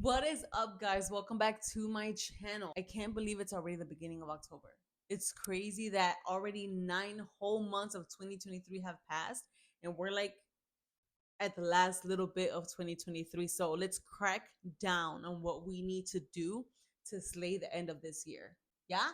What is up, guys? Welcome back to my channel. I can't believe it's already the beginning of October. It's crazy that already 9 whole months of 2023 have passed, and we're like at the last little bit of 2023. So let's crack down on what we need to do to slay the end of this year. Yeah?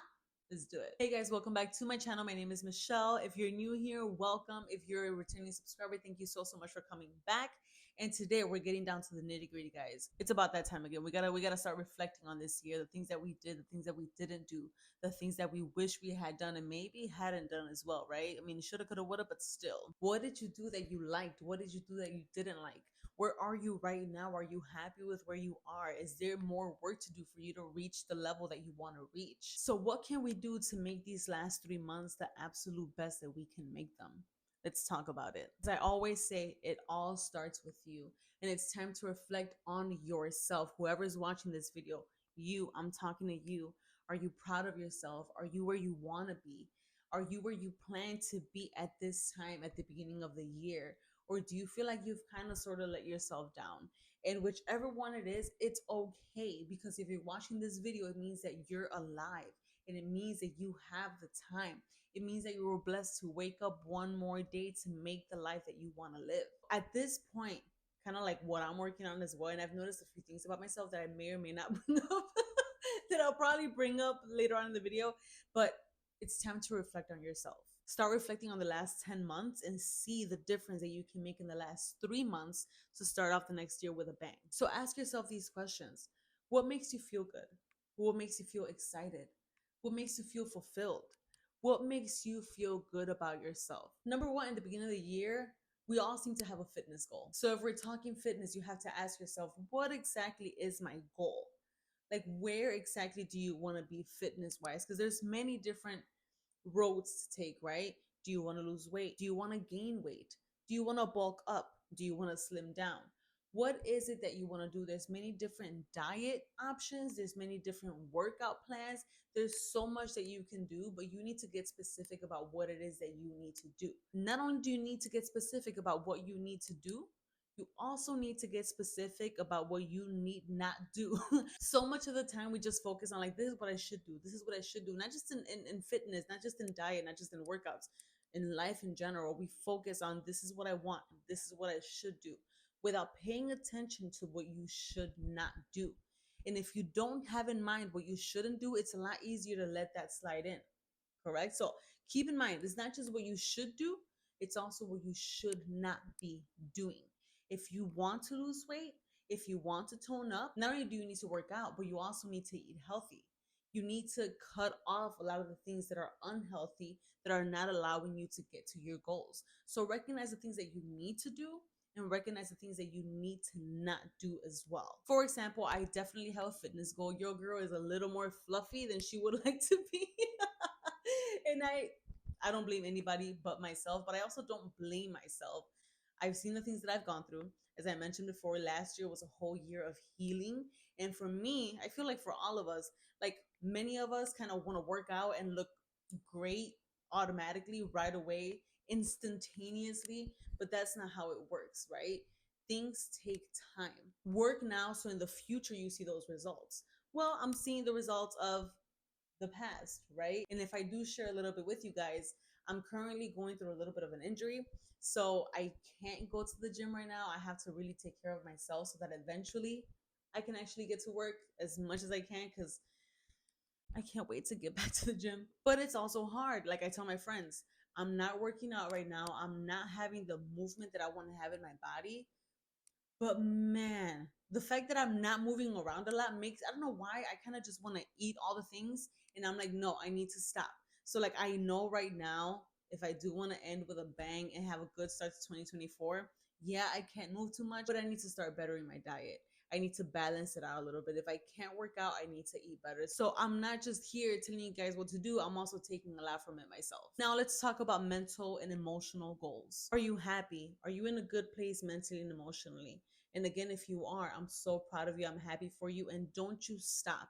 Let's do it. Hey guys, welcome back to my channel. My name is Michelle. If you're new here, welcome. If you're a returning subscriber, thank you so much for coming back. And today we're getting down to the nitty-gritty, guys. It's about that time again. We gotta start reflecting on this year, the things that we did, the things that we didn't do, the things that we wish we had done and maybe hadn't done as well, right? I mean, shoulda, coulda, woulda, but still. What did you do that you liked? What did you do that you didn't like? Where are you right now? Are you happy with where you are? Is there more work to do for you to reach the level that you want to reach? So what can we do to make these last 3 months the absolute best that we can make them? Let's talk about it. As I always say, it all starts with you. And it's time to reflect on yourself. Whoever's watching this video, I'm talking to you. Are you proud of yourself? Are you where you want to be? Are you where you plan to be at this time at the beginning of the year? Or do you feel like you've kind of sort of let yourself down? And whichever one it is, it's okay, because if you're watching this video, it means that you're alive, and it means that you have the time. It means that you were blessed to wake up one more day to make the life that you want to live. At this point, kind of like what I'm working on as well, and I've noticed a few things about myself that I may or may not bring up that I'll probably bring up later on in the video, but it's time to reflect on yourself. Start reflecting on the last 10 months and see the difference that you can make in the last 3 months to start off the next year with a bang. So ask yourself these questions. What makes you feel good? What makes you feel excited? What makes you feel fulfilled? What makes you feel good about yourself? Number one, in the beginning of the year, we all seem to have a fitness goal. So if we're talking fitness, you have to ask yourself, what exactly is my goal? Like, where exactly do you want to be fitness wise? Because there's many different roads to take, right? Do you want to lose weight? Do you want to gain weight? Do you want to bulk up? Do you want to slim down? What is it that you want to do? There's many different diet options, there's many different workout plans. There's so much that you can do, but you need to get specific about what it is that you need to do. Not only do you need to get specific about what you need to do, you also need to get specific about what you need not do. So much of the time we just focus on like, this is what I should do, this is what I should do, not just in fitness, not just in diet, not just in workouts, in life in general. We focus on, this is what I want, this is what I should do, without paying attention to what you should not do. And if you don't have in mind what you shouldn't do, it's a lot easier to let that slide in. Correct? So keep in mind, it's not just what you should do, it's also what you should not be doing. If you want to lose weight, if you want to tone up, not only do you need to work out, but you also need to eat healthy. You need to cut off a lot of the things that are unhealthy, that are not allowing you to get to your goals. So recognize the things that you need to do and recognize the things that you need to not do as well. For example, I definitely have a fitness goal. Your girl is a little more fluffy than she would like to be. And I don't blame anybody but myself, but I also don't blame myself. I've seen the things that I've gone through. As I mentioned before, last year was a whole year of healing. And for me, I feel like for all of us, like many of us kind of want to work out and look great automatically right away, instantaneously, but that's not how it works, right? Things take time. Work now so in the future you see those results. Well, I'm seeing the results of the past, right? And if I do share a little bit with you guys, I'm currently going through a little bit of an injury. So I can't go to the gym right now. I have to really take care of myself so that eventually I can actually get to work as much as I can, because I can't wait to get back to the gym. But it's also hard. Like I tell my friends, I'm not working out right now. I'm not having the movement that I want to have in my body. But man, the fact that I'm not moving around a lot makes, I don't know why, I kind of just want to eat all the things. And I'm like, no, I need to stop. So like, I know right now, if I do want to end with a bang and have a good start to 2024, yeah, I can't move too much, but I need to start bettering my diet. I need to balance it out a little bit. If I can't work out, I need to eat better. So I'm not just here telling you guys what to do. I'm also taking a lot from it myself. Now let's talk about mental and emotional goals. Are you happy? Are you in a good place mentally and emotionally? And again, if you are, I'm so proud of you. I'm happy for you. And don't you stop.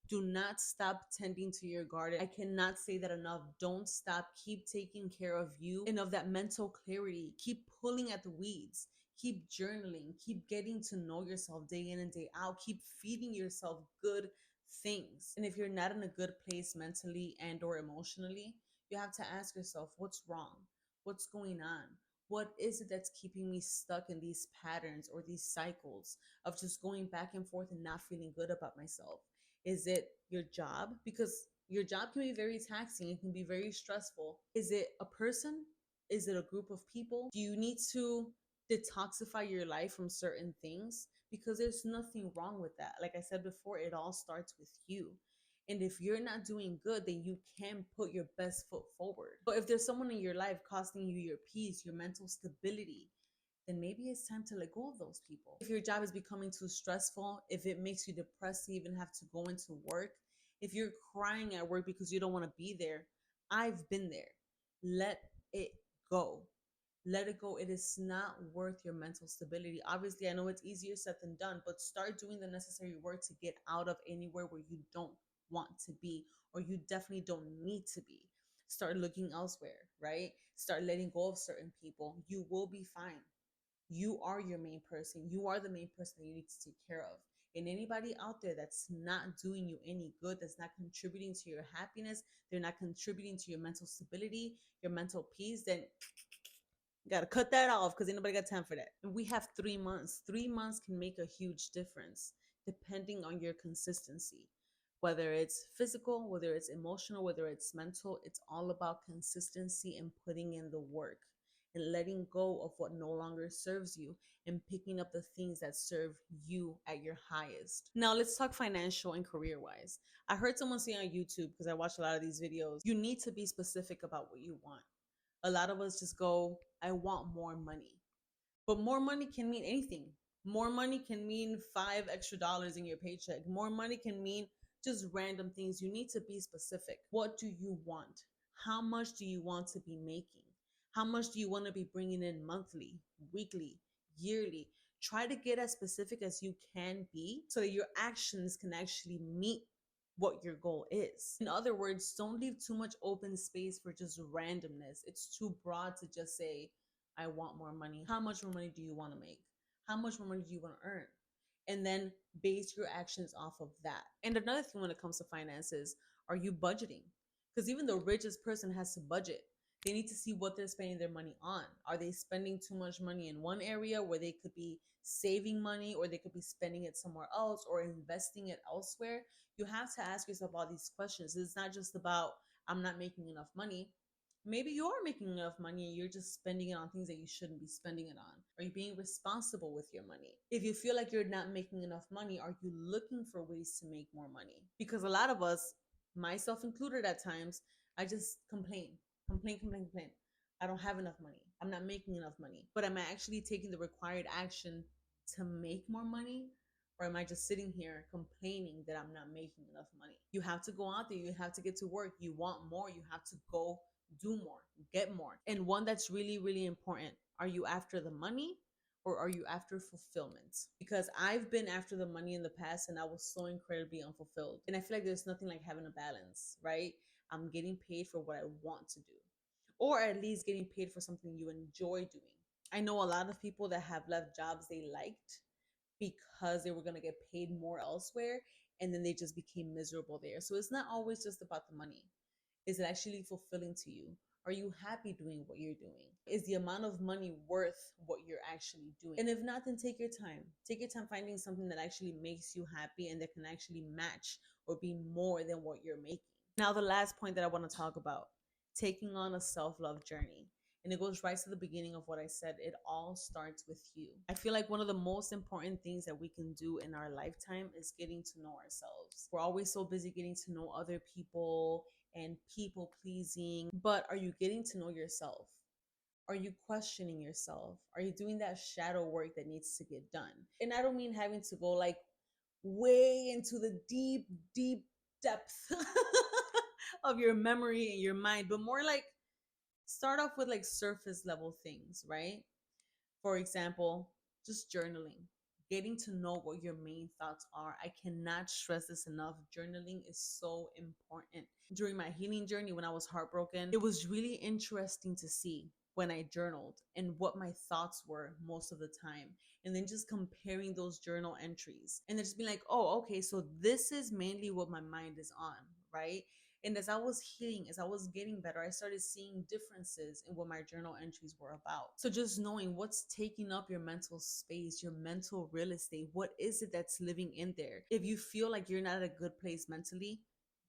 Do not stop tending to your garden. I cannot say that enough. Don't stop. Keep taking care of you and of that mental clarity. Keep pulling at the weeds. Keep journaling, keep getting to know yourself day in and day out, keep feeding yourself good things. And if you're not in a good place mentally and or emotionally, you have to ask yourself, what's wrong? What's going on? What is it that's keeping me stuck in these patterns or these cycles of just going back and forth and not feeling good about myself? Is it your job? Because your job can be very taxing, it can be very stressful. Is it a person? Is it a group of people? Do you need to detoxify your life from certain things? Because there's nothing wrong with that. Like I said before, it all starts with you. And if you're not doing good, then you can put your best foot forward. But if there's someone in your life costing you your peace, your mental stability, then maybe it's time to let go of those people. If your job is becoming too stressful, if it makes you depressed to even have to go into work, if you're crying at work because you don't want to be there, I've been there. Let it go. Let it go. It is not worth your mental stability. Obviously, I know it's easier said than done, but start doing the necessary work to get out of anywhere where you don't want to be or you definitely don't need to be. Start looking elsewhere, right? Start letting go of certain people. You will be fine. You are your main person. You are the main person that you need to take care of. And anybody out there that's not doing you any good, that's not contributing to your happiness, they're not contributing to your mental stability, your mental peace, then got to cut that off because ain't nobody got time for that. And we have 3 months. 3 months can make a huge difference depending on your consistency. Whether it's physical, whether it's emotional, whether it's mental, it's all about consistency and putting in the work and letting go of what no longer serves you and picking up the things that serve you at your highest. Now, let's talk financial and career wise. I heard someone say on YouTube, because I watch a lot of these videos, you need to be specific about what you want. A lot of us just go, I want more money. But more money can mean anything. More money can mean $5 extra in your paycheck. More money can mean just random things. You need to be specific. What do you want? How much do you want to be making? How much do you want to be bringing in monthly, weekly, yearly? Try to get as specific as you can be so that your actions can actually meet what your goal is. In other words, don't leave too much open space for just randomness. It's too broad to just say, I want more money. How much more money do you want to make? How much more money do you want to earn? And then base your actions off of that. And another thing when it comes to finances, are you budgeting? Because even the richest person has to budget. They need to see what they're spending their money on. Are they spending too much money in one area where they could be saving money, or they could be spending it somewhere else or investing it elsewhere? You have to ask yourself all these questions. It's not just about, I'm not making enough money. Maybe you are making enough money and you're just spending it on things that you shouldn't be spending it on. Are you being responsible with your money? If you feel like you're not making enough money, are you looking for ways to make more money? Because a lot of us, myself included at times, I just complain. I don't have enough money. I'm not making enough money. But am I actually taking the required action to make more money? Or am I just sitting here complaining that I'm not making enough money? You have to go out there. You have to get to work. You want more. You have to go do more, get more. And one that's really, really important, are you after the money or are you after fulfillment? Because I've been after the money in the past and I was so incredibly unfulfilled. And I feel like there's nothing like having a balance, right? I'm getting paid for what I want to do, or at least getting paid for something you enjoy doing. I know a lot of people that have left jobs they liked because they were going to get paid more elsewhere, and then they just became miserable there. So it's not always just about the money. Is it actually fulfilling to you? Are you happy doing what you're doing? Is the amount of money worth what you're actually doing? And if not, then take your time. Take your time finding something that actually makes you happy and that can actually match or be more than what you're making. Now, the last point that I want to talk about, taking on a self love journey. And it goes right to the beginning of what I said. It all starts with you. I feel like one of the most important things that we can do in our lifetime is getting to know ourselves. We're always so busy getting to know other people and people pleasing, but are you getting to know yourself? Are you questioning yourself? Are you doing that shadow work that needs to get done? And I don't mean having to go like way into the deep, deep depth of your memory and your mind, but more like start off with like surface level things, right? For example, just journaling, getting to know what your main thoughts are. I cannot stress this enough. Journaling is so important. During my healing journey, when I was heartbroken, it was really interesting to see when I journaled and what my thoughts were most of the time. And then just comparing those journal entries and then just being like, oh, okay, so this is mainly what my mind is on, right? And as I was healing, as I was getting better, I started seeing differences in what my journal entries were about. So just knowing what's taking up your mental space, your mental real estate, what is it that's living in there? If you feel like you're not at a good place mentally,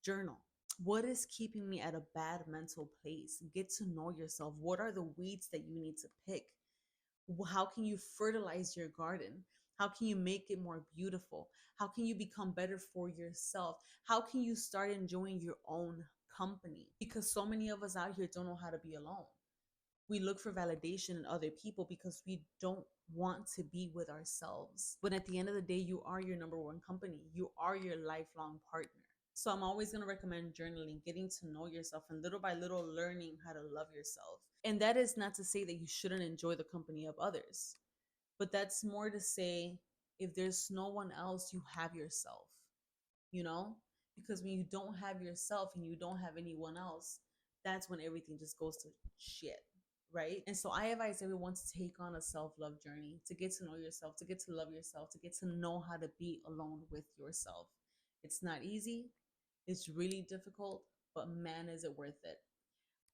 journal. What is keeping me at a bad mental place? Get to know yourself. What are the weeds that you need to pick? How can you fertilize your garden? How can you make it more beautiful? How can you become better for yourself? How can you start enjoying your own company? Because so many of us out here don't know how to be alone. We look for validation in other people because we don't want to be with ourselves. But at the end of the day, you are your number one company. You are your lifelong partner. So I'm always going to recommend journaling, getting to know yourself, and little by little learning how to love yourself. And that is not to say that you shouldn't enjoy the company of others, but that's more to say if there's no one else, you have yourself, you know? Because when you don't have yourself and you don't have anyone else, that's when everything just goes to shit, right? And so I advise everyone to take on a self-love journey, to get to know yourself, to get to love yourself, to get to know how to be alone with yourself. It's not easy, it's really difficult, but man, is it worth it.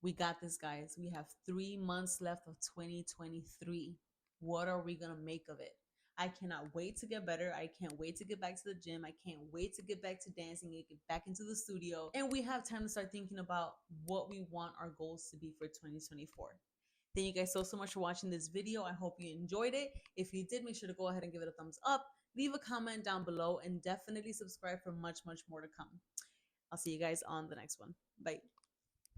We got this, guys. We have 3 months left of 2023. What are we going to make of it? I cannot wait to get better. I can't wait to get back to the gym. I can't wait to get back to dancing and get back into the studio. And we have time to start thinking about what we want our goals to be for 2024. Thank you guys so much for watching this video. I hope you enjoyed it. If you did, make sure to go ahead and give it a thumbs up. Leave a comment down below and definitely subscribe for much more to come. I'll see you guys on the next one. Bye.